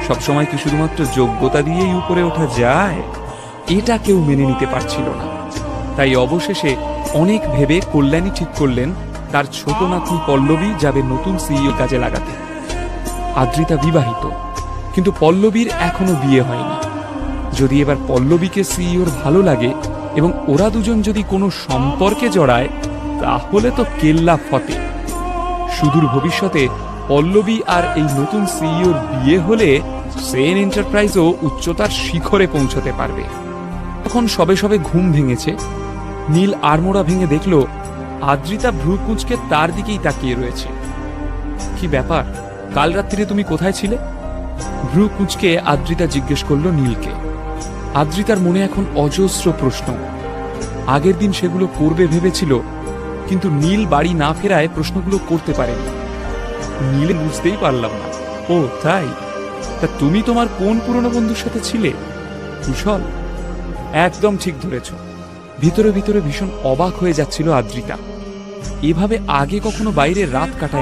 সবসময় কি শুধুমাত্র যোগ্যতা দিয়েই উপরে ওঠা যায়? এটা কেউ মেনে নিতে পারছিল না। তাই অবশেষে অনেক ভেবে কল্যাণী ঠিক করলেন তার ছোট নাতনি পল্লবী যাবে নতুন সিইও কাজে লাগাতে। আদ্রিতা বিবাহিত, কিন্তু পল্লবীর এখনো বিয়ে হয়নি। যদি এবার পল্লবীকে সিইওর ভালো লাগে এবং ওরা দুজন যদি কোনো সম্পর্কে জড়ায়, তাহলে তো কেল্লা ফতে। সুদূর ভবিষ্যতে পল্লবী আর এই নতুন সিইওর বিয়ে হলে সেন এন্টারপ্রাইজও উচ্চতার শিখরে পৌঁছতে পারবে। তখন সবে সবে ঘুম ভেঙেছে। নীল আড়মোড়া ভেঙে দেখল আদ্রিতা ভ্রু কুঁচকে তার দিকেই তাকিয়ে রয়েছে। কি ব্যাপার, কাল রাত্রিরে তুমি কোথায় ছিলে? ভ্রু কুঁচকে আদ্রিতা জিজ্ঞেস করল নীলকে। আদ্রিতার মনে এখন অজস্র প্রশ্ন। আগের দিন সেগুলো করবে ভেবেছিল, কিন্তু নীল বাড়ি না ফেরায় প্রশ্নগুলো করতে পারেনি। নীলে বুঝতেই পারলাম না। ও তাই? তা তুমি তোমার কোন পুরনো বন্ধুর সাথে ছিলে? কুশল? একদম ঠিক ধরেছ। ভিতরে ভিতরে ভীষণ অবাক হয়ে যাচ্ছিল আদ্রিতা। এভাবে আগে কখনো বাইরে রাত কাটায়